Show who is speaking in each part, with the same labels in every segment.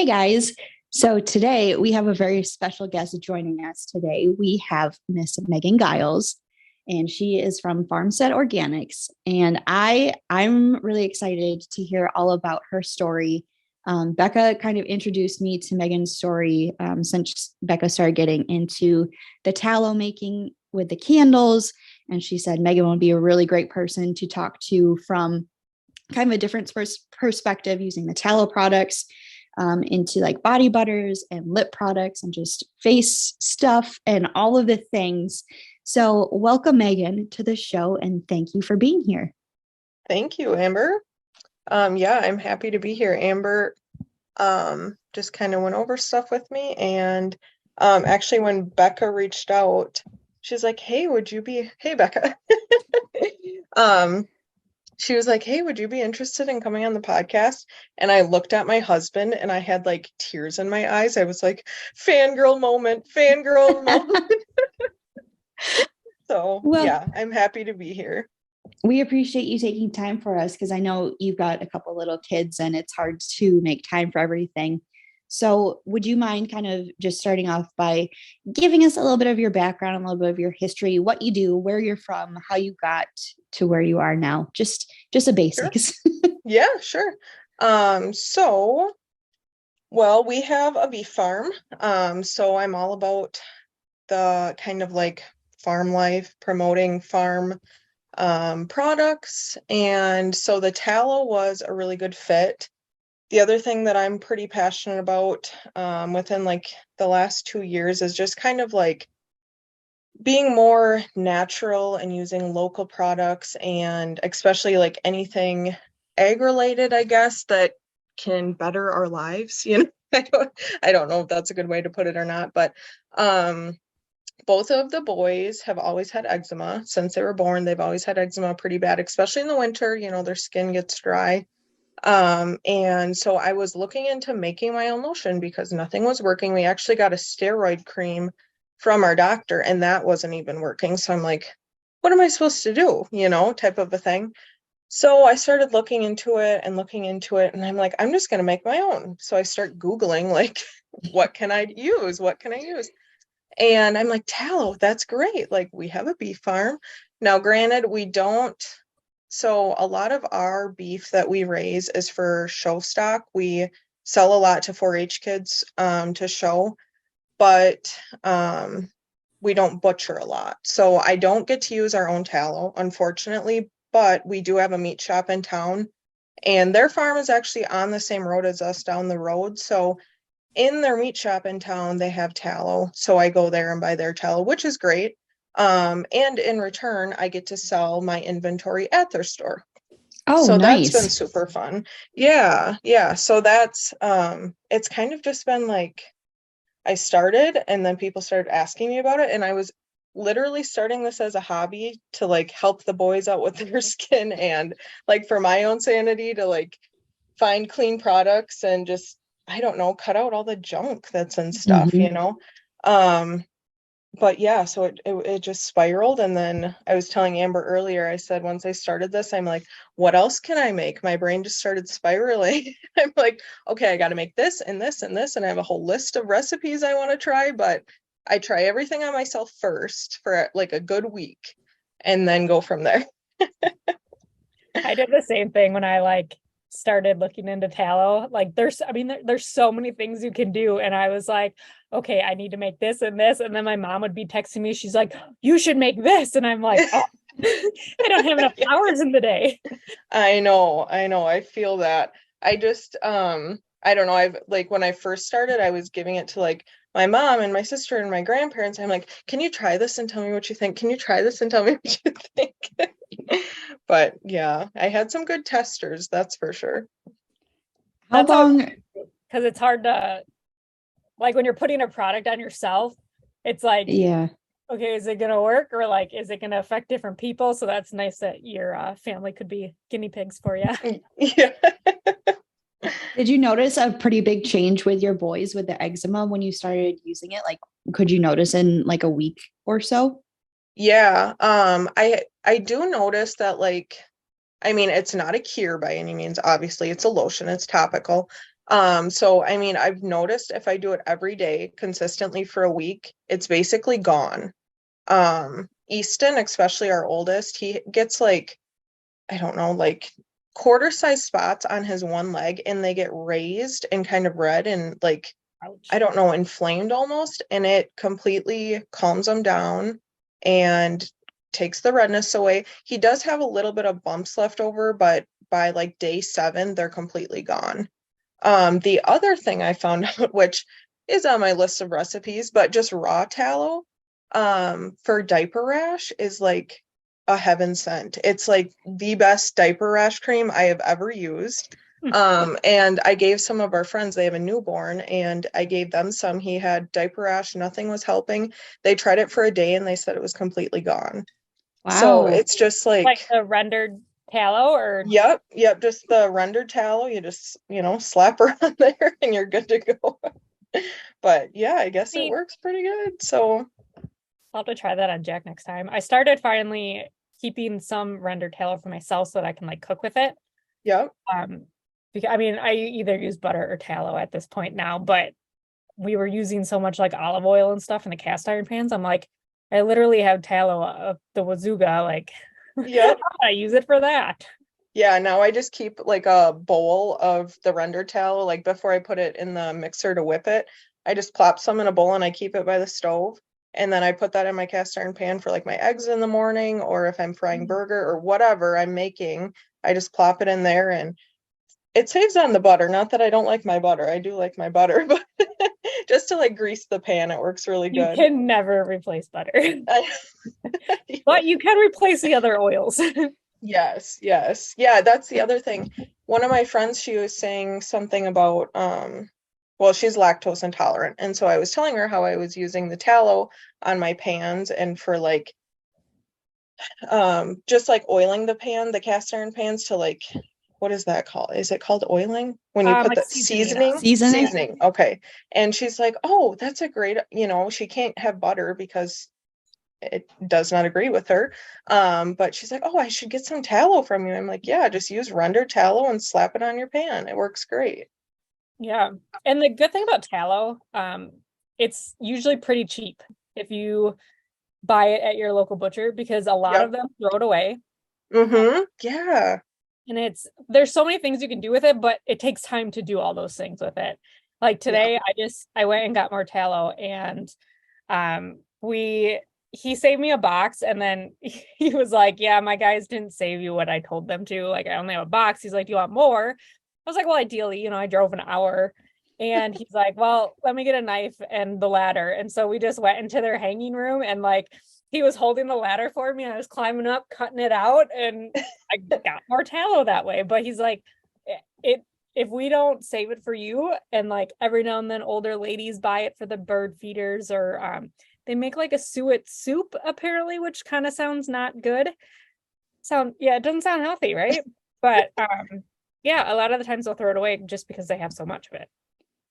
Speaker 1: Hey guys. So today we have a very special guest joining us today. We have Miss Megan Giles, and she is from Farmstead Organics. And I'm really excited to hear all about her story. Becca kind of introduced me to Megan's story since Becca started getting into the tallow making with the candles. And she said Megan would be a really great person to talk to from kind of a different perspective using the tallow products into like body butters and lip products and just face stuff and all of the things. So, welcome, Megan, to the show, and thank you for being here.
Speaker 2: Thank you, Amber. Yeah, I'm happy to be here. Amber just kind of went over stuff with me, and actually when Becca reached out, she's like, "Hey, hey Becca." um she was like, "Hey, would you be interested in coming on the podcast?" And I looked at my husband and I had like tears in my eyes. I was like, fangirl moment, fangirl moment. So,
Speaker 1: Well,
Speaker 2: yeah, I'm happy to be here.
Speaker 1: we appreciate you taking time for us because I know you've got a couple little kids and it's hard to make time for everything. So, would you mind kind of just starting off by giving us a little bit of your background, a little bit of your history, what you do, where you're from, how you got to where you are now? Just the
Speaker 2: Sure.
Speaker 1: basics.
Speaker 2: Yeah, sure. So, well, we have a beef farm. So I'm all about the kind of like farm life, promoting farm products. And so the tallow was a really good fit. The other thing that I'm pretty passionate about within like the last 2 years is just kind of like being more natural and using local products, and especially like anything ag related, I guess, that can better our lives. I don't know if that's a good way to put it or not, but both of the boys have always had eczema since they were born. They've always had eczema pretty bad, especially in the winter. Their skin gets dry. And so I was looking into making my own lotion because nothing was working. We actually got a steroid cream from our doctor, and that wasn't even working. So I'm like, what am I supposed to do? Type of a thing. So I started looking into it, and I'm like, I'm just going to make my own. So I start Googling, like, what can I use? What can I use? And I'm like, tallow, that's great. Like, we have a beef farm. Now, granted, we don't. So a lot of our beef that we raise is for show stock. We sell a lot to 4-H kids to show, but we don't butcher a lot. So I don't get to use our own tallow, unfortunately, but we do have a meat shop in town, and their farm is actually on the same road as us down the road. So in their meat shop in town, they have tallow. So I go there and buy their tallow, which is great. And in return, I get to sell my inventory at their store.
Speaker 1: Oh,
Speaker 2: So that's been
Speaker 1: nice.
Speaker 2: super fun. Yeah, yeah. So that's it's kind of just been like I started and then people started asking me about it, and I was literally starting this as a hobby to like help the boys out with their skin, and like for my own sanity to like find clean products and just, I don't know, cut out all the junk that's in stuff,
Speaker 1: Mhm.
Speaker 2: you know? Um, but yeah, so it just spiraled. And then I was telling Amber earlier, I said, once I started this, I'm like, what else can I make? My brain just started spiraling. I'm like, okay, I got to make this and this and this. And I have a whole list of recipes I want to try, but I try everything on myself first for like a good week and then go from there.
Speaker 3: I did the same thing when I like started looking into tallow. Like there's so many things you can do. And I was like, okay, I need to make this and this. And then my mom would be texting me. She's like, you should make this. And I'm like, oh, I don't have enough hours in the day.
Speaker 2: I know, I feel that. I just I don't know, I've like when I first started, I was giving it to like my mom and my sister and my grandparents. I'm like, can you try this and tell me what you think? Can you try this and tell me what you think? But yeah, I had some good testers, that's for sure.
Speaker 1: How
Speaker 3: That's how,
Speaker 1: long?
Speaker 3: because it's hard to, like when you're putting a product on yourself, it's like,
Speaker 1: Yeah.
Speaker 3: okay, is it going to work? Or like, is it going to affect different people? So that's nice that your family could be guinea pigs for you.
Speaker 2: Yeah.
Speaker 1: Did you notice a pretty big change with your boys with the eczema when you started using it? Like, could you notice in like a week or so?
Speaker 2: Yeah, I do notice that, like, I mean, it's not a cure by any means. Obviously, it's a lotion, it's topical. So I mean, I've noticed if I do it every day consistently for a week, it's basically gone. Easton, especially our oldest, he gets like, I don't know, like quarter size spots on his one leg, and they get raised and kind of red and like,
Speaker 3: Ouch.
Speaker 2: I don't know, inflamed almost, and it completely calms him down and takes the redness away. He does have a little bit of bumps left over, but by like day 7, they're completely gone. The other thing I found out, which is on my list of recipes, but just raw tallow, for diaper rash is like a heaven sent. It's like the best diaper rash cream I have ever used. And I gave some of our friends, they have a newborn, and I gave them some. He had diaper rash, nothing was helping. They tried it for a day and they said it was completely gone. So
Speaker 1: Wow.
Speaker 2: it's just
Speaker 3: Like the rendered tallow or
Speaker 2: yep, just the rendered tallow. You just, slap her on there and you're good to go. But yeah, I guess it works pretty good. So
Speaker 3: I'll have to try that on Jack next time. I started finally keeping some rendered tallow for myself so that I can like cook with it.
Speaker 2: yep.
Speaker 3: Because I mean, I either use butter or tallow at this point now, but we were using so much like olive oil and stuff in the cast iron pans. I'm like, I literally have tallow of the Wazooga. Like,
Speaker 2: Yep.
Speaker 3: I use it for that.
Speaker 2: Yeah, now I just keep like a bowl of the rendered tallow. Like before I put it in the mixer to whip it, I just plop some in a bowl and I keep it by the stove. And then I put that in my cast iron pan for like my eggs in the morning, or if I'm frying burger or whatever I'm making, I just plop it in there, and it saves on the butter. Not that I don't like my butter. I do like my butter, but just to like grease the pan, it works really
Speaker 3: You
Speaker 2: good.
Speaker 3: can never replace butter, but you can replace the other oils.
Speaker 2: Yes. Yeah, that's the other thing. One of my friends, she was saying something about, well, she's lactose intolerant. And so I was telling her how I was using the tallow on my pans and for like, just like oiling the pan, the cast iron pans to like, what is that called? Is it called oiling? When you put
Speaker 3: Like
Speaker 2: the seasoning?
Speaker 1: Seasoning.
Speaker 2: Seasoning. Okay. And she's like, oh, that's a great, she can't have butter because it does not agree with her. But she's like, oh, I should get some tallow from you. I'm like, yeah, just use rendered tallow and slap it on your pan. It works great.
Speaker 3: Yeah. And the good thing about tallow, it's usually pretty cheap if you buy it at your local butcher, because a lot
Speaker 2: Yep.
Speaker 3: of them throw it away.
Speaker 2: Yeah.
Speaker 3: And there's so many things you can do with it, but it takes time to do all those things with it. Like today, I went and got more tallow, and he saved me a box, and then he was like, yeah, my guys didn't save you what I told them to. Like, I only have a box. He's like, do you want more? I was like, well, ideally, I drove an hour. And he's like, well, let me get a knife and the ladder. And so we just went into their hanging room, and like he was holding the ladder for me. I was climbing up, cutting it out, and I got more tallow that way. But he's like, if we don't save it for you, and like every now and then older ladies buy it for the bird feeders, or they make like a suet soup apparently, which kind of sounds not good. It doesn't sound healthy, right? But yeah, a lot of the times they'll throw it away just because they have so much of it.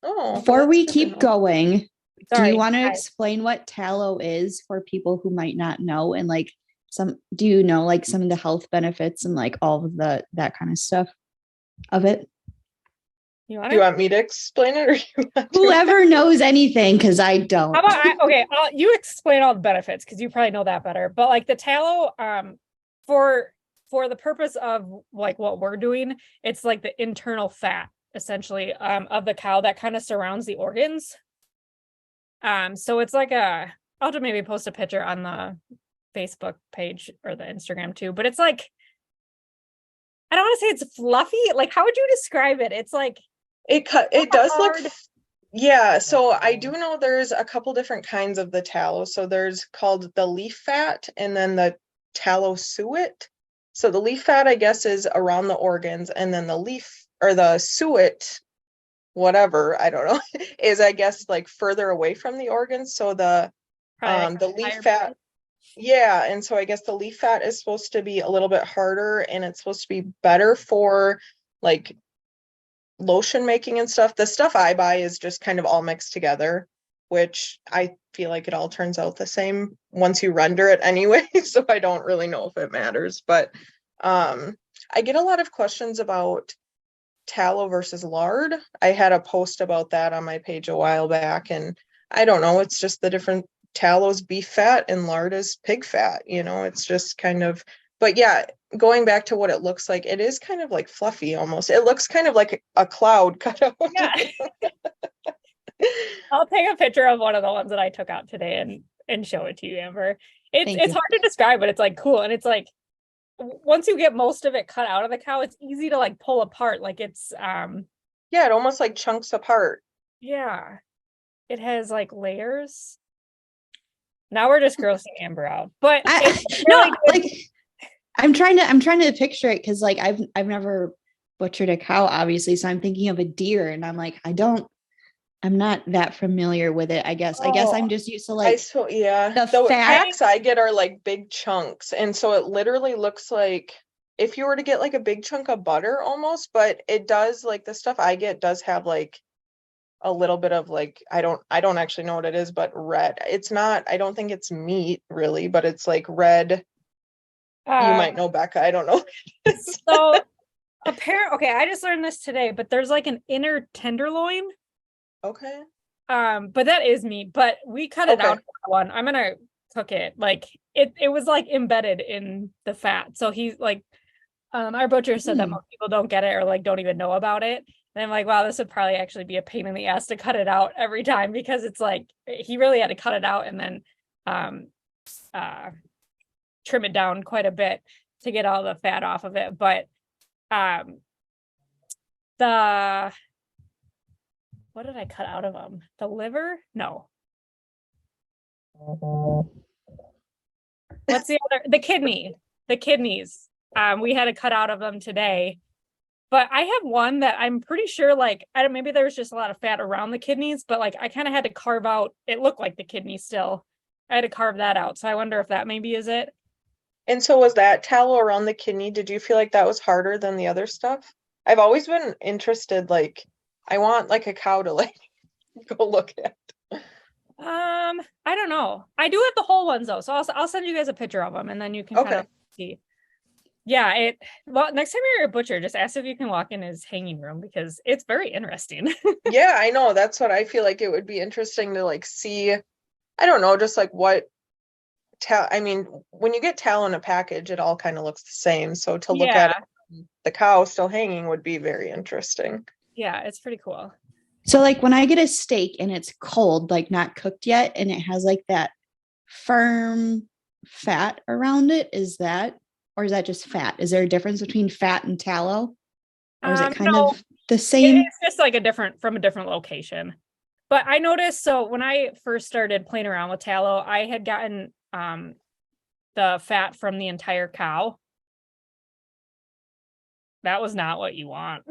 Speaker 2: Oh,
Speaker 1: Before we keep going, do you want to
Speaker 3: Hi.
Speaker 1: explain what tallow is for people who might not know, and like do you know like some of the health benefits and like all of that kind of stuff of it?
Speaker 2: Do you want me to explain it, or you want to?
Speaker 1: Whoever knows anything, because I don't.
Speaker 3: How about you explain all the benefits, because you probably know that better. But like the tallow, for the purpose of like what we're doing, it's like the internal fat essentially of the cow that kind of surrounds the organs. So it's like I'll have to maybe post a picture on the Facebook page or the Instagram too, but it's like, I don't want to say it's fluffy. Like, how would you describe it? It's like
Speaker 2: it does look, yeah. So I do know there's a couple different kinds of the tallow. So there's called the leaf fat, and then the tallow suet. So the leaf fat, I guess, is around the organs, and then the leaf or the suet, whatever, I don't know, is I guess like further away from the organs. So the leaf fat, yeah, and so I guess the leaf fat is supposed to be a little bit harder, and it's supposed to be better for like lotion making and stuff. The stuff I buy is just kind of all mixed together, which I feel like it all turns out the same once you render it anyway. So I don't really know if it matters, but I get a lot of questions about tallow versus lard. I had a post about that on my page a while back, and I don't know, it's just the different tallow's beef fat and lard is pig fat, it's just kind of, but yeah, going back to what it looks like, it is kind of like fluffy almost. It looks kind of like a cloud cut out.
Speaker 3: Yeah. I'll take a picture of one of the ones that I took out today and show it to you, Amber. It's hard to describe, but it's like cool. And it's like once you get most of it cut out of the cow, it's easy to like pull apart. Like it's
Speaker 2: yeah, it almost like chunks apart.
Speaker 3: Yeah. It has like layers. Now we're just grossing Amber out. But
Speaker 1: no, like I'm trying to picture it because like I've never butchered a cow, obviously. So I'm thinking of a deer and I'm like, I'm not that familiar with it, I guess. I guess I'm just used to like
Speaker 2: the packs I get are like big chunks. And so it literally looks like if you were to get like a big chunk of butter almost, but it does like the stuff I get does have like a little bit of like I don't actually know what it is, but red. It's not, I don't think it's meat really, but it's like red. You might know, Becca. I don't know.
Speaker 3: So okay, I just learned this today, but there's like an inner tenderloin.
Speaker 2: Okay.
Speaker 3: But that is meat, but we cut it out for one. I'm gonna cook it. Like it was like embedded in the fat. So he's like our butcher said that most people don't get it or like don't even know about it. And I'm like, wow, this would probably actually be a pain in the ass to cut it out every time because it's like he really had to cut it out and then trim it down quite a bit to get all the fat off of it. But what did I cut out of them? The liver? No. What's the other? The kidney. The kidneys. We had to cut out of them today. But I have one that I'm pretty sure, like, maybe there was just a lot of fat around the kidneys, but like I kind of had to carve out, it looked like the kidney still. I had to carve that out. So I wonder if that maybe is it.
Speaker 2: And so was that tallow around the kidney? Did you feel like that was harder than the other stuff? I've always been interested, like, I want like a cow to like go look at.
Speaker 3: I don't know. I do have the whole ones though. So I'll send you guys a picture of them and then you can kind of see. Yeah, well, next time you're a butcher, just ask if you can walk in his hanging room because it's very interesting.
Speaker 2: Yeah, I know. That's what I feel like it would be interesting to like see. I don't know, just like what I mean, when you get tallow in a package, it all kind of looks the same. So to look at it, the cow still hanging would be very interesting.
Speaker 3: Yeah, it's pretty cool.
Speaker 1: So like when I get a steak and it's cold, like not cooked yet, and it has like that firm fat around it, is that just fat? Is there a difference between fat and tallow? Or is it kind of the same?
Speaker 3: It's just like from a different location. But I noticed, so when I first started playing around with tallow, I had gotten the fat from the entire cow. That was not what you want.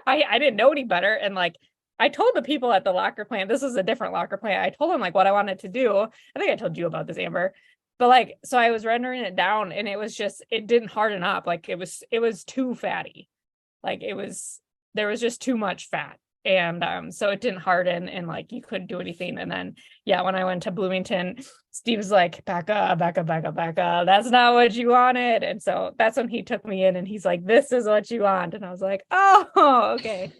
Speaker 3: I didn't know any better. And like, I told the people at the locker plant, this is a different locker plant. I told them like what I wanted to do. I think I told you about this, Amber. But like, so I was rendering it down and it was just, it didn't harden up. Like it was too fatty. Like there was just too much fat. And so it didn't harden and like you couldn't do anything. And then when I went to Bloomington, Steve's like, Becca, that's not what you wanted. And so that's when he took me in and he's like, this is what you want. And I was like, oh, okay.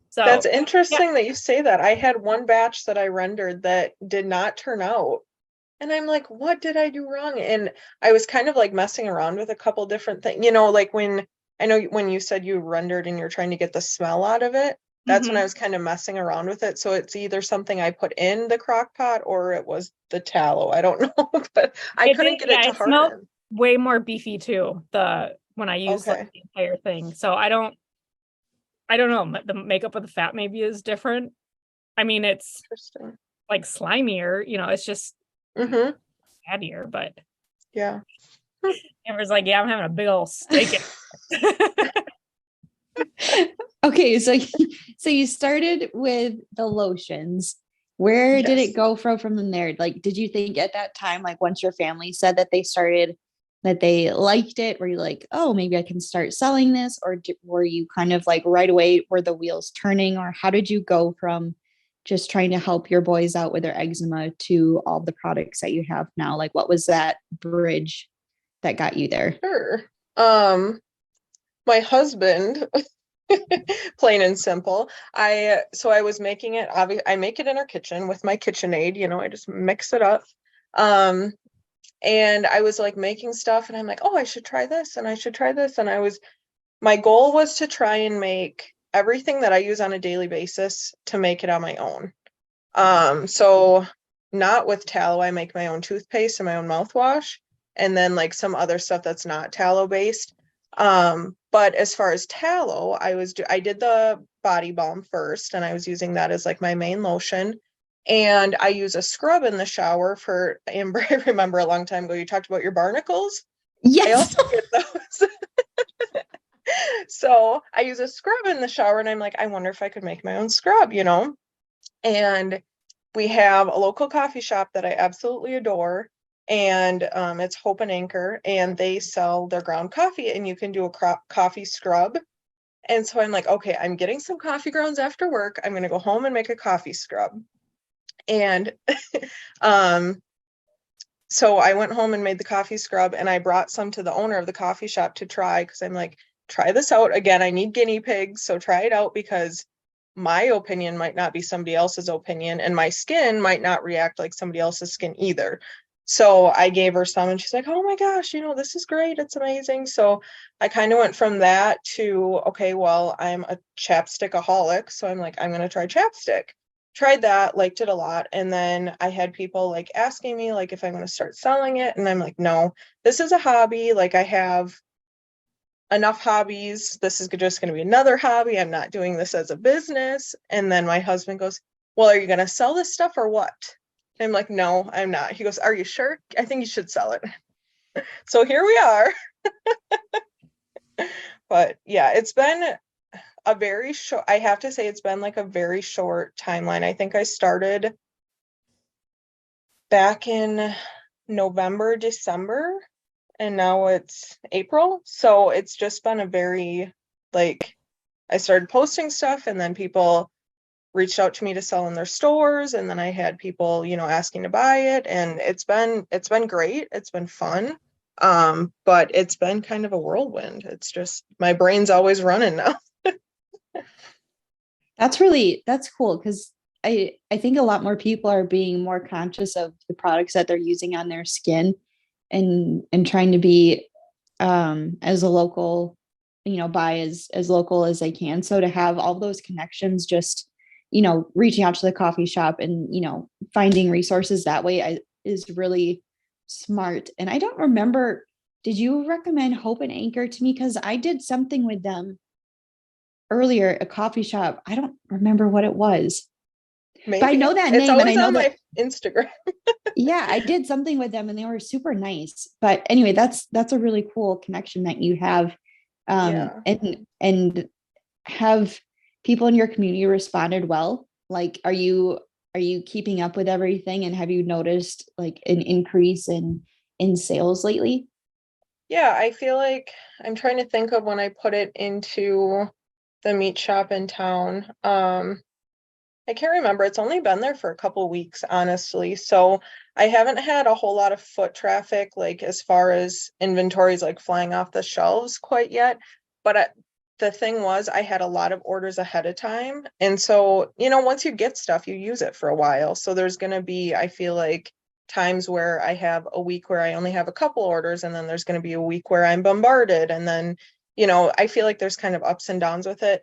Speaker 3: So
Speaker 2: that's interesting that you say that. I had one batch that I rendered that did not turn out. And I'm like, what did I do wrong? And I was kind of like messing around with a couple different things, like when you said you rendered and you're trying to get the smell out of it. That's when I was kind of messing around with it. So it's either something I put in the crock pot or it was the tallow. I don't know, but I couldn't get it to harden. Smelled
Speaker 3: way more beefy too. When I used like, the entire thing. So I don't know. The makeup of the fat maybe is different. I mean, it's like slimier, it's just fattier, but
Speaker 2: yeah.
Speaker 3: Amber's like, yeah, I'm having a big old steak.
Speaker 1: Okay, so you started with the lotions. Where did it go from there? Like, did you think at that time, like once your family said that they liked it, were you like, oh, maybe I can start selling this? Or were you kind of like right away, were the wheels turning? Or how did you go from just trying to help your boys out with their eczema to all the products that you have now? Like, what was that bridge that got you there?
Speaker 2: Sure. My husband Plain and simple. So I was making it, I make it in our kitchen with my KitchenAid, I just mix it up. And I was like making stuff and I'm like, oh, I should try this and I should try this. And my goal was to try and make everything that I use on a daily basis to make it on my own. So not with tallow, I make my own toothpaste and my own mouthwash, and then like some other stuff that's not tallow based. But as far as tallow, I did the body balm first, and I was using that as like my main lotion. And I use a scrub in the shower for Amber. I remember a long time ago you talked about your barnacles. I
Speaker 1: Yes.
Speaker 2: also get those. So I use a scrub in the shower, and I'm like, I wonder if I could make my own scrub, And we have a local coffee shop that I absolutely adore, and it's Hope and Anchor, and they sell their ground coffee, and you can do a coffee scrub. And so I'm like, okay, I'm getting some coffee grounds after work. I'm going to go home and make a coffee scrub. And so I went home and made the coffee scrub, and I brought some to the owner of the coffee shop to try, because I'm like, try this out. Again, I need guinea pigs, so try it out, because my opinion might not be somebody else's opinion, and my skin might not react like somebody else's skin either. So I gave her some, and she's like, oh my gosh, this is great. It's amazing. So I kind of went from that to, okay, well, I'm a chapstickaholic. So I'm like, I'm going to try chapstick. Tried that, liked it a lot. And then I had people like asking me like if I'm going to start selling it. And I'm like, no, this is a hobby. Like I have enough hobbies. This is just going to be another hobby. I'm not doing this as a business. And then my husband goes, well, are you going to sell this stuff or what? And I'm like, no, I'm not. He goes, are you sure? I think you should sell it. So here we are. But yeah, it's been a very short, I have to say, it's been like a very short timeline. I think I started back in November, December, and now it's April. So it's just been a very, like, I started posting stuff, and then people reached out to me to sell in their stores, and then I had people, asking to buy it, and it's been great. It's been fun. But it's been kind of a whirlwind. It's just my brain's always running now.
Speaker 1: That's cool, because I think a lot more people are being more conscious of the products that they're using on their skin, and trying to be as a local, buy as local as they can. So to have all those connections, just reaching out to the coffee shop and finding resources that way is really smart. And I don't remember, did you recommend Hope and Anchor to me? Because I did something with them earlier at a coffee shop. I don't remember what it was.
Speaker 2: Maybe.
Speaker 1: But I know that
Speaker 2: it's
Speaker 1: name, and I
Speaker 2: always
Speaker 1: know
Speaker 2: on
Speaker 1: that
Speaker 2: my Instagram.
Speaker 1: yeah, I did something with them and they were super nice. But anyway, that's a really cool connection that you have.
Speaker 2: Yeah.
Speaker 1: And have people in your community responded well? Like, are you keeping up with everything, and have you noticed like an increase in sales lately?
Speaker 2: Yeah, I feel like I'm trying to think of when I put it into the meat shop in town. I can't remember. It's only been there for a couple weeks, honestly. So I haven't had a whole lot of foot traffic, like as far as inventories like flying off the shelves quite yet. But the thing was, I had a lot of orders ahead of time. And so, once you get stuff, you use it for a while. So there's going to be, I feel like, times where I have a week where I only have a couple orders, and then there's going to be a week where I'm bombarded. And then, I feel like there's kind of ups and downs with it.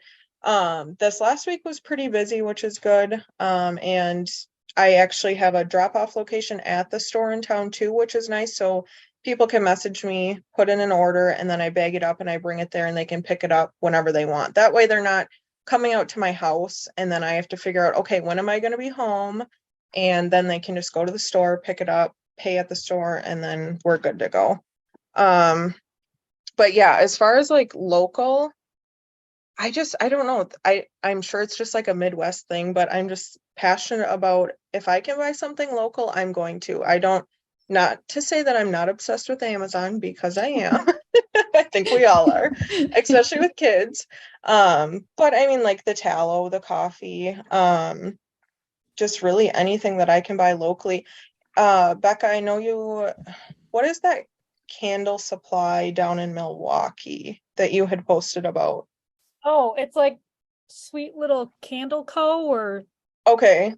Speaker 2: This last week was pretty busy, which is good. And I actually have a drop-off location at the store in town too, which is nice. So people can message me, put in an order, and then I bag it up and I bring it there, and they can pick it up whenever they want. That way they're not coming out to my house, and then I have to figure out, okay, when am I going to be home? And then they can just go to the store, pick it up, pay at the store, and then we're good to go. But yeah, as far as like local, I don't know. I'm sure it's just like a Midwest thing, but I'm just passionate about, if I can buy something local, I'm going to. I don't, not to say that I'm not obsessed with Amazon, because I am. I think we all are, especially with kids. But I mean, like the tallow, the coffee, just really anything that I can buy locally. Becca, I know what is that candle supply down in Milwaukee that you had posted about?
Speaker 3: Oh, it's like Sweet Little Candle Co. or
Speaker 2: Okay,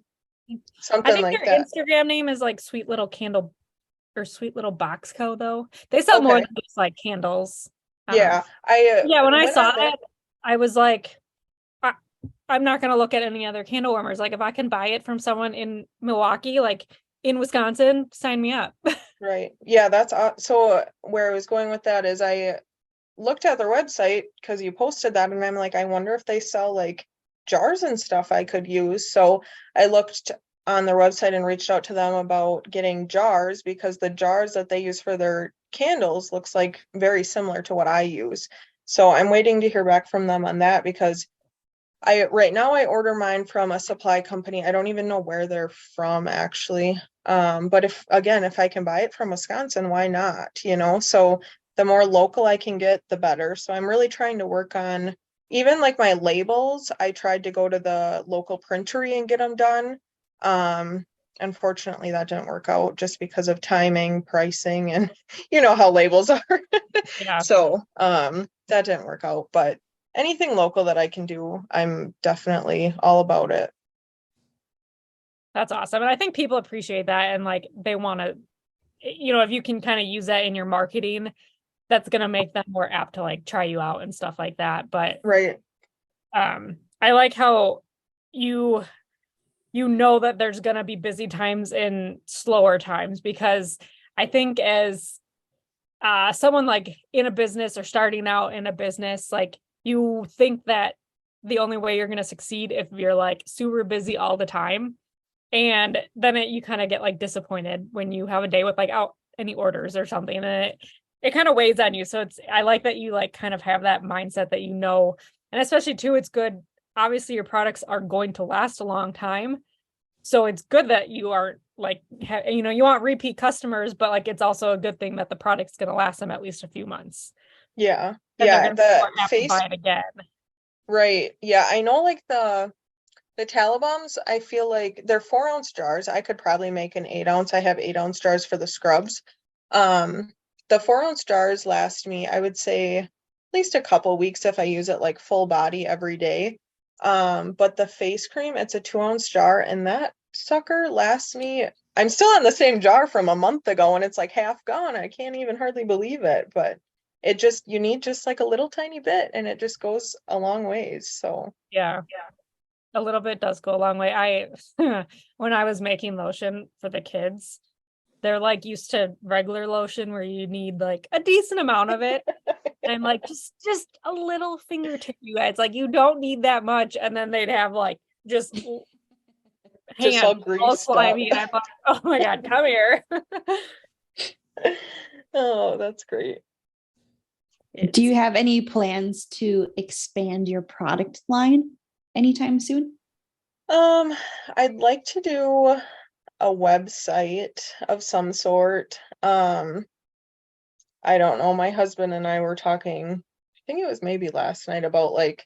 Speaker 3: I
Speaker 2: something
Speaker 3: think
Speaker 2: like
Speaker 3: their
Speaker 2: that.
Speaker 3: Instagram name is like Sweet Little Candle or Sweet Little Box Co. though. They sell more
Speaker 2: Okay.
Speaker 3: than just like candles.
Speaker 2: Yeah,
Speaker 3: Yeah, when I
Speaker 2: went
Speaker 3: saw
Speaker 2: on there.
Speaker 3: that, I was like, I, I'm not gonna look at any other candle warmers. Like if I can buy it from someone in Milwaukee, like in Wisconsin, sign me up.
Speaker 2: Right. Yeah, that's so where I was going with that is I looked at their website because you posted that and I'm like, I wonder if they sell like jars and stuff I could use. So I looked on their website and reached out to them about getting jars because the jars that they use for their candles looks like very similar to what I use. So I'm waiting to hear back from them on that because I right now I order mine from a supply company. I don't even know where they're from actually. But if I can buy it from Wisconsin, why not? So the more local I can get, the better. So I'm really trying to work on even like my labels. I tried to go to the local printery and get them done. Um, Unfortunately, that didn't work out just because of timing, pricing, and you know how labels are.
Speaker 3: Yeah,
Speaker 2: So, that didn't work out, but anything local that I can do, I'm definitely all about it.
Speaker 3: that's awesome. And I think people appreciate that and like they want to, if you can kind of use that in your marketing, that's gonna make them more apt to like try you out and stuff like that. But
Speaker 2: Right.
Speaker 3: I like how you know that there's gonna be busy times and slower times because I think as someone like in a business or starting out in a business, like you think that the only way you're going to succeed if you're like super busy all the time. And then you kind of get like disappointed when you have a day with like out any orders or something. And it kind of weighs on you. So I like that you like kind of have that mindset that and especially too, it's good. Obviously, your products are going to last a long time. So it's good that you are like, you want repeat customers, but like it's also a good thing that the product's going to last them at least a few months.
Speaker 2: Yeah.
Speaker 3: Then they're
Speaker 2: Yeah.
Speaker 3: going to be
Speaker 2: The
Speaker 3: more apt to
Speaker 2: face,
Speaker 3: buy it again.
Speaker 2: right. Yeah. I know like the Tallow bombs, I feel like they're 4-ounce jars. I could probably make an 8-ounce. I have 8-ounce jars for the scrubs. Um, the 4-ounce jars last me, I would say at least a couple weeks if I use it like full body every day. But the face cream, it's a 2-ounce jar, and that sucker lasts me. I'm still on the same jar from a month ago, and it's like half gone. I can't even hardly believe it, but you need just like a little tiny bit, and it just goes a long ways. So,
Speaker 3: Yeah. A little bit does go a long way. When I was making lotion for the kids, they're like used to regular lotion where you need like a decent amount of it. And I'm like, just a little fingertip, you guys. Like you don't need that much. And then they'd have like just
Speaker 2: just
Speaker 3: hands
Speaker 2: all
Speaker 3: all
Speaker 2: greased up.
Speaker 3: slimy. And I'm like, oh my God, come here.
Speaker 2: Oh, that's great.
Speaker 1: Do you have any plans to expand your product line anytime soon?
Speaker 2: Um, I'd like to do a website of some sort. I don't know. My husband and I were talking, I think it was maybe last night about like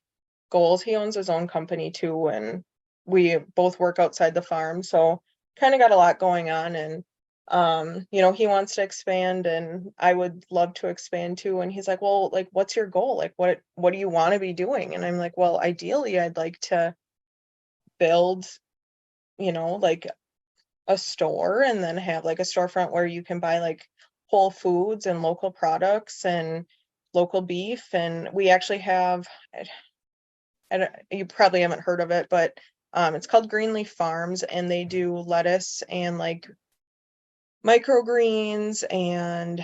Speaker 2: goals. He owns his own company too, and we both work outside the farm, so kind of got a lot going on and he wants to expand and I would love to expand too. And he's like, well, like what's your goal? Like what do you want to be doing? And I'm like, well, ideally I'd like to build, like a store and then have like a storefront where you can buy like whole foods and local products and local beef. And we actually have, you probably haven't heard of it, but it's called Greenleaf Farms, and they do lettuce and like microgreens and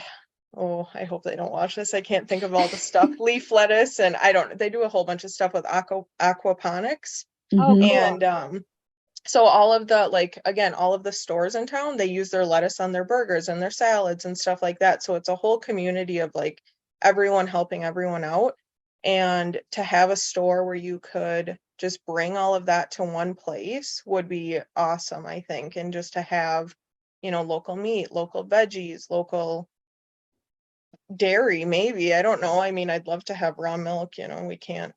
Speaker 2: oh, I hope they don't watch this. I can't think of all the stuff. Leaf lettuce, and they do a whole bunch of stuff with aquaponics.
Speaker 3: Oh,
Speaker 1: Mhm.
Speaker 3: cool.
Speaker 2: And so all of the like again, all of the stores in town, they use their lettuce on their burgers and their salads and stuff like that. So it's a whole community of like everyone helping everyone out. And to have a store where you could just bring all of that to one place would be awesome, I think. And just to have, local meat, local veggies, local dairy, maybe. I don't know. I mean, I'd love to have raw milk, we can't.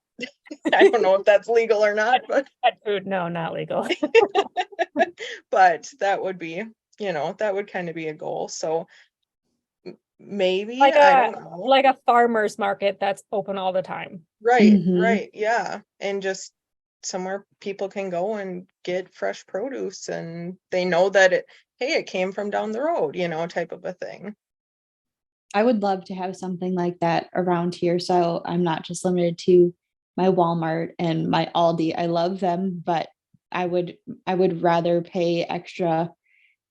Speaker 2: I don't know if that's legal or not, but
Speaker 3: Pet food, no, not legal.
Speaker 2: but that would be, that would kind of be a goal. So maybe,
Speaker 3: Like
Speaker 2: I
Speaker 3: a
Speaker 2: don't know.
Speaker 3: like a farmer's market that's open all the time.
Speaker 2: Right,
Speaker 1: Mhm.
Speaker 2: right, yeah. And just somewhere people can go and get fresh produce and they know that hey, it came from down the road, type of a thing.
Speaker 1: I would love to have something like that around here. So I'm not just limited to my Walmart and my Aldi. I love them, but I would I would rather pay extra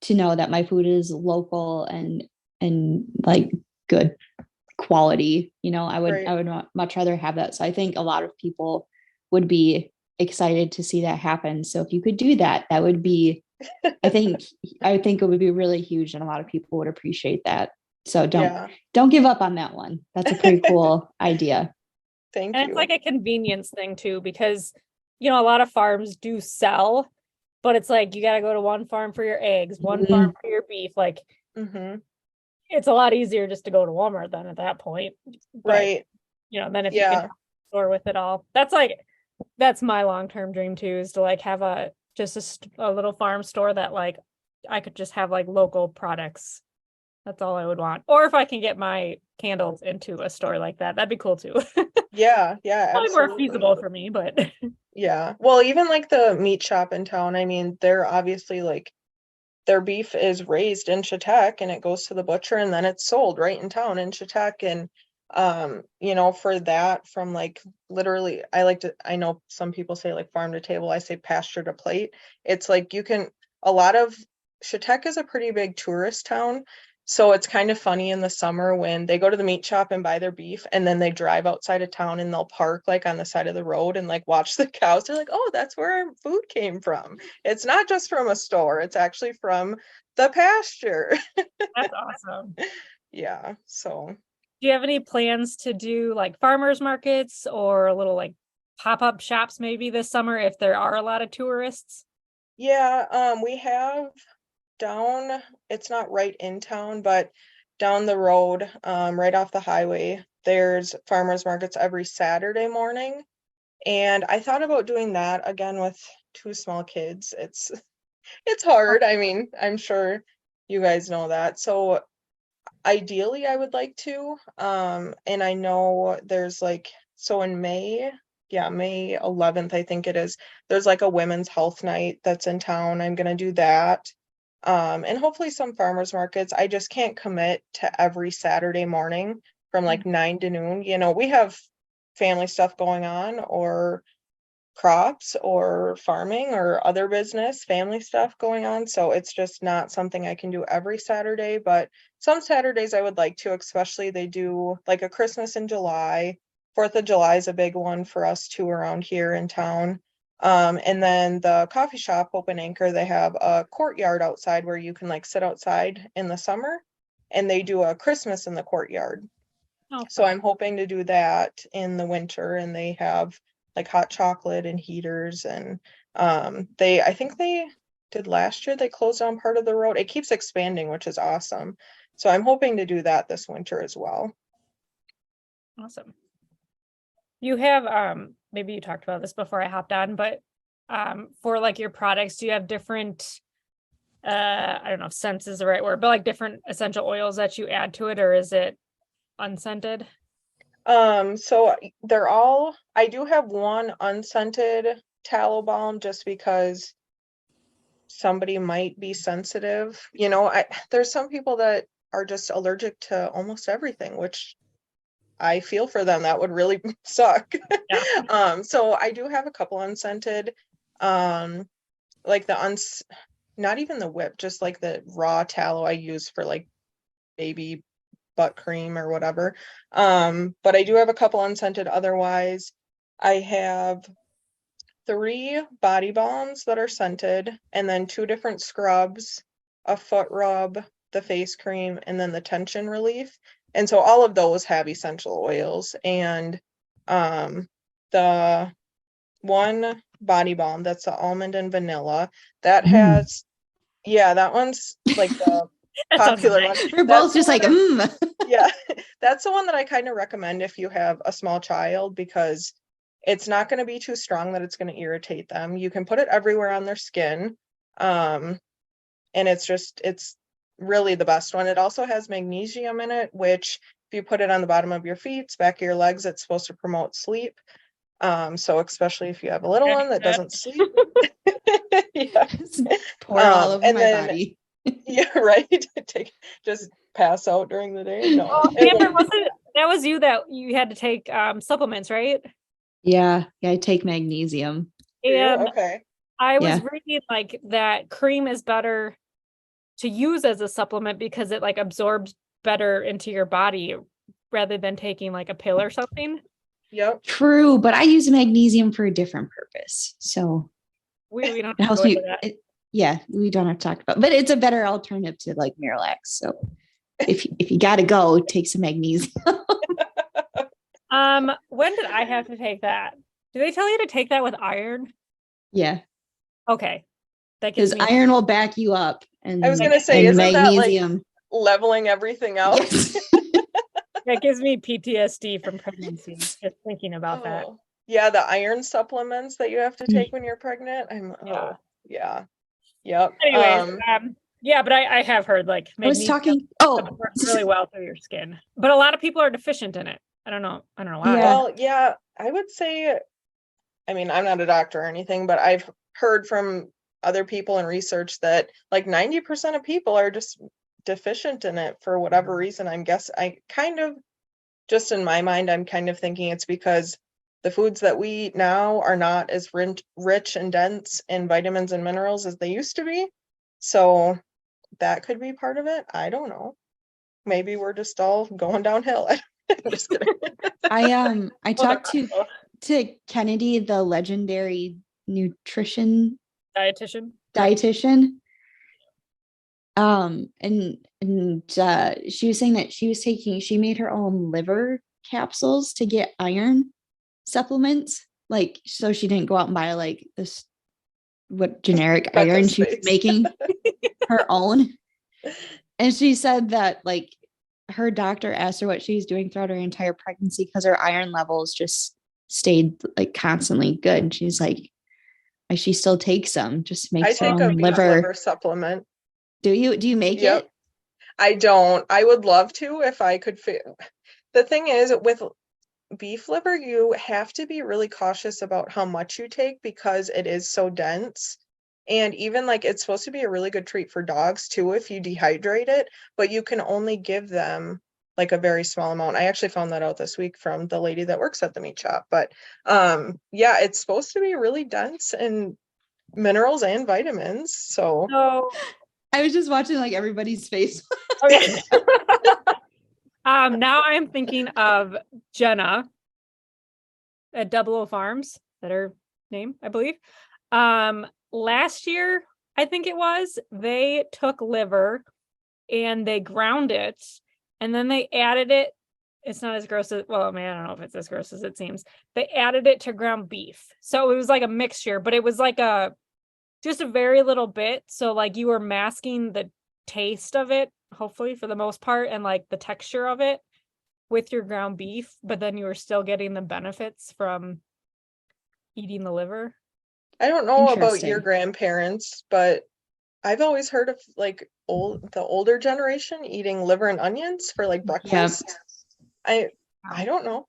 Speaker 1: to know that my food is local and like good quality. I
Speaker 2: Right.
Speaker 1: would much rather have that. So I think a lot of people would be excited to see that happen. So if you could do that, that would be I think I think it would be really huge and a lot of people would appreciate that. So
Speaker 2: Yeah.
Speaker 1: don't give up on that one. That's a pretty cool idea.
Speaker 2: Thank
Speaker 3: And it's
Speaker 2: you.
Speaker 3: like a convenience thing too, because a lot of farms do sell, but it's like you got to go to one farm for your eggs, one farm
Speaker 1: Mhm.
Speaker 3: for your beef. Like
Speaker 2: Mm-hmm.
Speaker 3: it's a lot easier just to go to Walmart then at that point. But
Speaker 2: Right.
Speaker 3: then if you can
Speaker 2: Yeah.
Speaker 3: have a store with it all, that's my long-term dream too, is to like have a little farm store that like I could just have like local products. That's all I would want. Or if I can get my candles into a store like that, that'd be cool too.
Speaker 2: Yeah. Yeah,
Speaker 3: Probably more
Speaker 2: absolutely.
Speaker 3: feasible for me, but
Speaker 2: Yeah. Well, even like the meat shop in town, I mean, they're obviously like their beef is raised in Chautauqua and it goes to the butcher and then it's sold right in town in Chautauqua. And for that from like literally I know some people say like farm to table, I say pasture to plate. It's like a lot of Chautauqua is a pretty big tourist town. So it's kind of funny in the summer when they go to the meat shop and buy their beef and then they drive outside of town and they'll park like on the side of the road and like watch the cows. They're like, oh, that's where our food came from. It's not just from a store, it's actually from the pasture.
Speaker 3: that's awesome.
Speaker 2: Yeah, so
Speaker 3: Do you have any plans to do like farmers markets or little like pop-up shops maybe this summer if there are a lot of tourists?
Speaker 2: yeah, we have down, it's not right in town, but down the road, right off the highway, there's farmers markets every Saturday morning. And I thought about doing that again with two small kids. It's hard. I mean, I'm sure you guys know that. So ideally I would like to. And I know there's like so in May, yeah, May 11th, I think it is, there's like a women's health night that's in town. I'm gonna do that. And hopefully some farmers markets. I just can't commit to every Saturday morning from like 9 to noon. We have family stuff going on or crops or farming or other business, family stuff going on. So it's just not something I can do every Saturday, but some Saturdays I would like to, especially they do like a Christmas in July. 4th of July is a big one for us too around here in town. And then the coffee shop, Open Anchor, they have a courtyard outside where you can like sit outside in the summer and they do a Christmas in the courtyard.
Speaker 3: Oh,
Speaker 2: So
Speaker 3: fun.
Speaker 2: I'm hoping to do that in the winter and they have like hot chocolate and heaters and I think they did last year, they closed down part of the road. It keeps expanding, which is awesome. So I'm hoping to do that this winter as well.
Speaker 3: Awesome. You have maybe you talked about this before I hopped on, but for like your products, do you have different I don't know if scents is the right word, but like different essential oils that you add to it, or is it unscented?
Speaker 2: So I do have one unscented tallow balm just because somebody might be sensitive. There's some people that are just allergic to almost everything, which I feel for them. That would really suck.
Speaker 3: Yeah.
Speaker 2: So I do have a couple unscented, um, like not even the whip, just like the raw tallow I use for like baby butt cream or whatever. But I do have a couple unscented otherwise. I have 3 body balms that are scented, and then 2 different scrubs, a foot rub, the face cream, and then the tension relief. And so all of those have essential oils. And the one body balm that's the almond and vanilla that
Speaker 1: Mm.
Speaker 2: has, yeah, that one's like the
Speaker 3: That sounds
Speaker 2: popular one.
Speaker 1: We're
Speaker 2: That's
Speaker 1: both
Speaker 2: the
Speaker 1: just
Speaker 2: one
Speaker 1: like,
Speaker 2: yeah, that's the one that I kind of recommend if you have a small child because it's not going to be too strong that it's going to irritate them. You can put it everywhere on their skin. And it's really the best one. It also has magnesium in it, which if you put it on the bottom of your feet, back of your legs, it's supposed to promote sleep. So especially if you have a little one that doesn't sleep. Yeah.
Speaker 1: Pour all over
Speaker 2: And
Speaker 1: my
Speaker 2: then,
Speaker 1: body.
Speaker 2: yeah, right. Just pass out during the day. No.
Speaker 3: Oh, Amber, that was you that you had to take supplements, right?
Speaker 1: Yeah, I take magnesium.
Speaker 3: And
Speaker 2: Okay.
Speaker 3: I was
Speaker 1: Yeah.
Speaker 3: reading like that cream is better to use as a supplement because it like absorbs better into your body rather than taking like a pill or something.
Speaker 2: Yep.
Speaker 1: True, but I use magnesium for a different purpose. So
Speaker 3: We don't
Speaker 1: it
Speaker 3: have to
Speaker 1: helps
Speaker 3: go into
Speaker 1: me.
Speaker 3: that.
Speaker 1: Yeah, we don't have to talk about, but it's a better alternative to like Miralax. So if you got to go, take some magnesium.
Speaker 3: When did I have to take that? Do they tell you to take that with iron?
Speaker 1: Yeah,
Speaker 3: Okay. That gives
Speaker 1: because
Speaker 3: me
Speaker 1: iron will back you up, and
Speaker 2: I was gonna say,
Speaker 1: and
Speaker 2: isn't that like
Speaker 1: magnesium
Speaker 2: leveling everything out?
Speaker 1: Yes.
Speaker 3: that gives me PTSD from pregnancy. Just thinking about that.
Speaker 2: Oh, yeah, the iron supplements that you have to take when you're pregnant. Yeah. Yep.
Speaker 3: Anyways, yeah, but I have heard like
Speaker 1: I was
Speaker 3: magnesium
Speaker 1: talking.
Speaker 3: works really well through your skin, but a lot of people are deficient in it. I don't know why.
Speaker 1: Yeah.
Speaker 2: Well, yeah, I would say, I mean, I'm not a doctor or anything, but I've heard from other people and research that like 90% of people are just deficient in it for whatever reason. I kind of, just in my mind, I'm kind of thinking it's because the foods that we eat now are not as rich and dense in vitamins and minerals as they used to be. So that could be part of it. I don't know. Maybe we're just all going downhill. I'm just kidding.
Speaker 1: I talked to Kennedy, the legendary nutrition
Speaker 3: dietitian.
Speaker 1: And she was saying that she made her own liver capsules to get iron supplements, like, so she didn't go out and buy like this what generic iron. She was making her own. And she said that like her doctor asked her what she's doing throughout her entire pregnancy because her iron levels just stayed like constantly good. And she's like, she still takes them, just makes her
Speaker 2: I take
Speaker 1: own
Speaker 2: a beef liver supplement.
Speaker 1: Do you make it?
Speaker 2: I don't. I would love to if I could fit. The thing is, with beef liver, you have to be really cautious about how much you take because it is so dense. And even like it's supposed to be a really good treat for dogs too if you dehydrate it, but you can only give them like a very small amount. I actually found that out this week from the lady that works at the meat shop. But yeah, it's supposed to be really dense in minerals and vitamins. So
Speaker 1: I was just watching like everybody's face.
Speaker 3: Okay. Now I'm thinking of Jenna at Double O Farms, that her name, I believe. Last year, I think it was, they took liver and they ground it and then they added it. It's not as gross as, well, I mean, I don't know if it's as gross as it seems. They added it to ground beef. So it was like a mixture, but it was like just a very little bit. So like you were masking the taste of it, hopefully for the most part, and like the texture of it with your ground beef, but then you were still getting the benefits from eating the liver.
Speaker 2: I don't know about your grandparents, but I've always heard of like the older generation eating liver and onions for like breakfast. I don't know.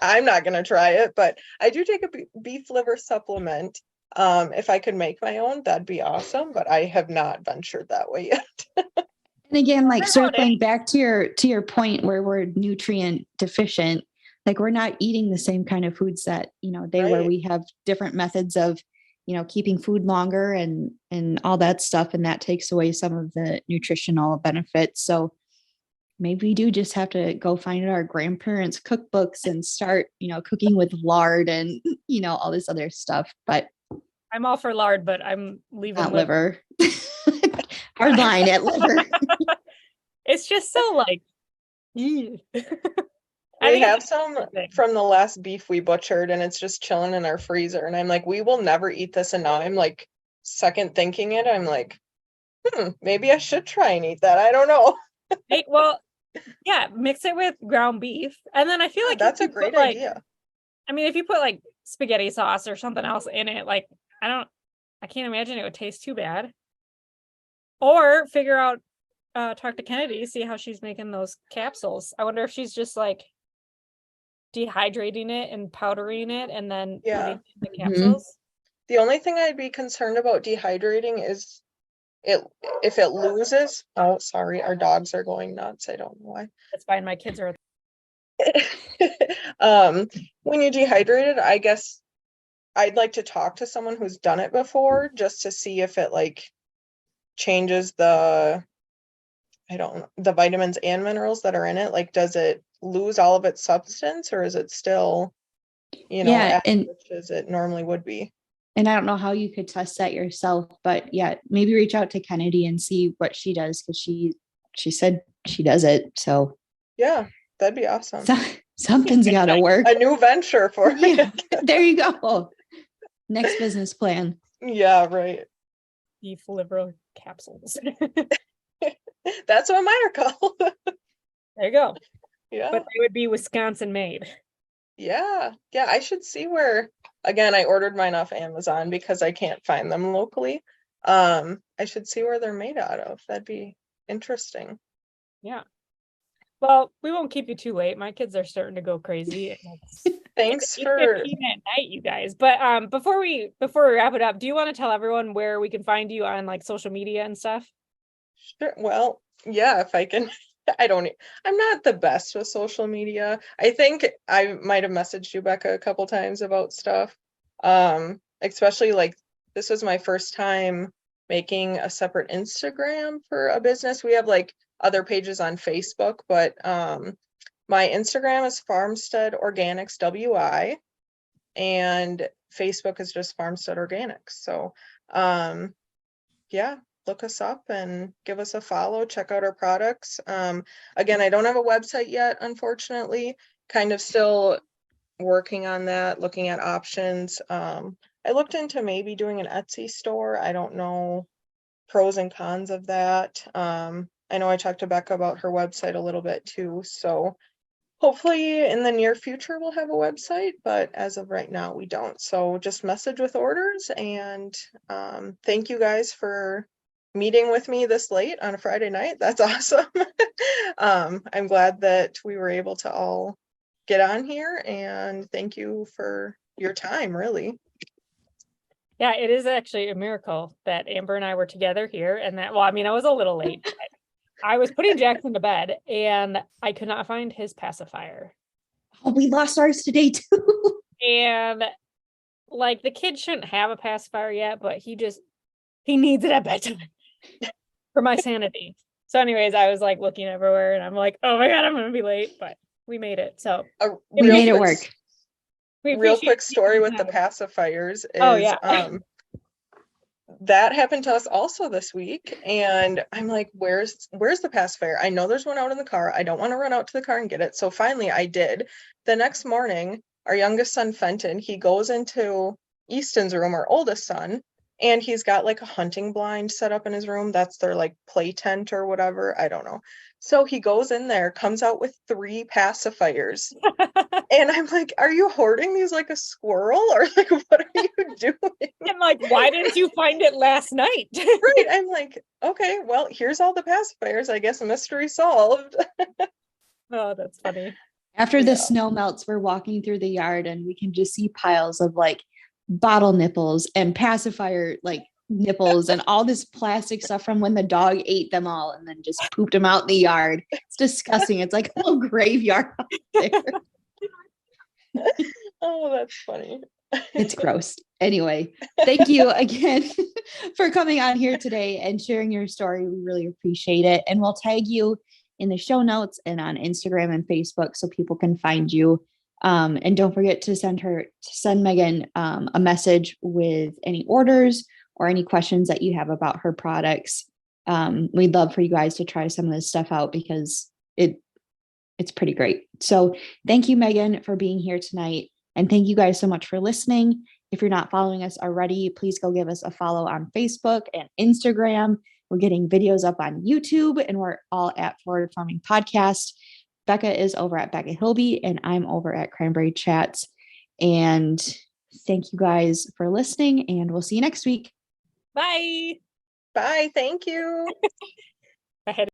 Speaker 2: I'm not gonna try it, but I do take a beef liver supplement. If I could make my own, that'd be awesome, but I have not ventured that way yet.
Speaker 1: And again, like circling back to your point where we're nutrient deficient, like we're not eating the same kind of foods that, were. We have different methods of, keeping food longer and all that stuff. And that takes away some of the nutritional benefits. So maybe we do just have to go find our grandparents' cookbooks and start, cooking with lard and, all this other stuff. But
Speaker 3: I'm all for lard, but I'm leaving
Speaker 1: liver. Hard line at liver.
Speaker 3: It's just so like,
Speaker 2: we have some from the last beef we butchered and it's just chilling in our freezer. And I'm like, we will never eat this. And now I'm like second thinking it. I'm like, maybe I should try and eat that. I don't know.
Speaker 3: Well, yeah, mix it with ground beef. And then I feel like
Speaker 2: that's a great idea.
Speaker 3: I mean, if you put like spaghetti sauce or something else in it, like, I can't imagine it would taste too bad. Or figure out talk to Kennedy, see how she's making those capsules. I wonder if she's just like dehydrating it and powdering it and then putting it in the capsules.
Speaker 2: The only thing I'd be concerned about dehydrating is if it loses. Oh, sorry, our dogs are going nuts. I don't know why.
Speaker 3: That's fine. My kids are.
Speaker 2: When you dehydrate it, I guess I'd like to talk to someone who's done it before just to see if it like changes the vitamins and minerals that are in it. Like, does it lose all of its substance, or is it still, as rich as it normally would be?
Speaker 1: And I don't know how you could test that yourself, but yeah, maybe reach out to Kennedy and see what she does, because she said she does it. So
Speaker 2: yeah, that'd be awesome.
Speaker 1: Something's got to work.
Speaker 2: A new venture for me.
Speaker 1: Yeah, there you go. Next business plan.
Speaker 2: Yeah, right.
Speaker 3: Beef liver capsules.
Speaker 2: That's what mine are called.
Speaker 3: There you go.
Speaker 2: Yeah.
Speaker 3: But they would be Wisconsin made.
Speaker 2: Yeah. Yeah, I should see where, again, I ordered mine off Amazon because I can't find them locally. I should see where they're made out of. That'd be interesting.
Speaker 3: Yeah. Well, we won't keep you too late. My kids are starting to go crazy.
Speaker 2: Thanks
Speaker 3: it's
Speaker 2: for
Speaker 3: 15 at night, you guys. But before we wrap it up, do you want to tell everyone where we can find you on like social media and stuff?
Speaker 2: Sure. Well, yeah, if I can. I'm not the best with social media. I think I might have messaged you, Becca, a couple times about stuff. Especially like this was my first time making a separate Instagram for a business. We have like other pages on Facebook, but my Instagram is Farmstead Organics WI, and Facebook is just Farmstead Organics. So yeah, look us up and give us a follow, check out our products. Again, I don't have a website yet, unfortunately, kind of still working on that, looking at options. I looked into maybe doing an Etsy store. I don't know pros and cons of that. I know I talked to Becca about her website a little bit too. So hopefully in the near future we'll have a website, but as of right now we don't. So just message with orders, and thank you guys for meeting with me this late on a Friday night. That's awesome. I'm glad that we were able to all get on here, and thank you for your time, really.
Speaker 3: Yeah, it is actually a miracle that Amber and I were together here, and that, well, I mean, I was a little late. But I was putting Jackson to bed and I could not find his pacifier.
Speaker 1: Oh, we lost ours today too.
Speaker 3: And like the kid shouldn't have a pacifier yet, but he needs it at bedtime for my sanity. So anyways, I was like looking everywhere and I'm like, oh my God, I'm going to be late, but we made it. So
Speaker 1: we made it work.
Speaker 2: Real quick story with the pacifiers is, that happened to us also this week, and I'm like, where's the pacifier? I know there's one out in the car. I don't want to run out to the car and get it. So finally I did. The next morning, our youngest son, Fenton, he goes into Easton's room, our oldest son, and he's got like a hunting blind set up in his room. That's their like play tent or whatever. I don't know. So he goes in there, comes out with 3 pacifiers. And I'm like, are you hoarding these like a squirrel, or like, what are you doing?
Speaker 3: And like, why didn't you find it last night?
Speaker 2: Right. I'm like, okay, well, here's all the pacifiers. I guess mystery solved.
Speaker 3: Oh, that's funny.
Speaker 1: After the snow melts, we're walking through the yard and we can just see piles of like bottle nipples and pacifier like nipples and all this plastic stuff from when the dog ate them all and then just pooped them out in the yard. It's disgusting. It's like a little graveyard out there.
Speaker 2: Oh, that's funny.
Speaker 1: It's gross. Anyway, thank you again for coming on here today and sharing your story. We really appreciate it. And we'll tag you in the show notes and on Instagram and Facebook so people can find you. And don't forget to send Megan a message with any orders or any questions that you have about her products. We'd love for you guys to try some of this stuff out because it's pretty great. So thank you, Megan, for being here tonight. And thank you guys so much for listening. If you're not following us already, please go give us a follow on Facebook and Instagram. We're getting videos up on YouTube, and we're all at Forward Farming Podcast. Becca is over at Becca Hilby, and I'm over at Cranberry Chats. And thank you guys for listening, and we'll see you next week.
Speaker 3: Bye.
Speaker 2: Bye. Thank you.
Speaker 3: I had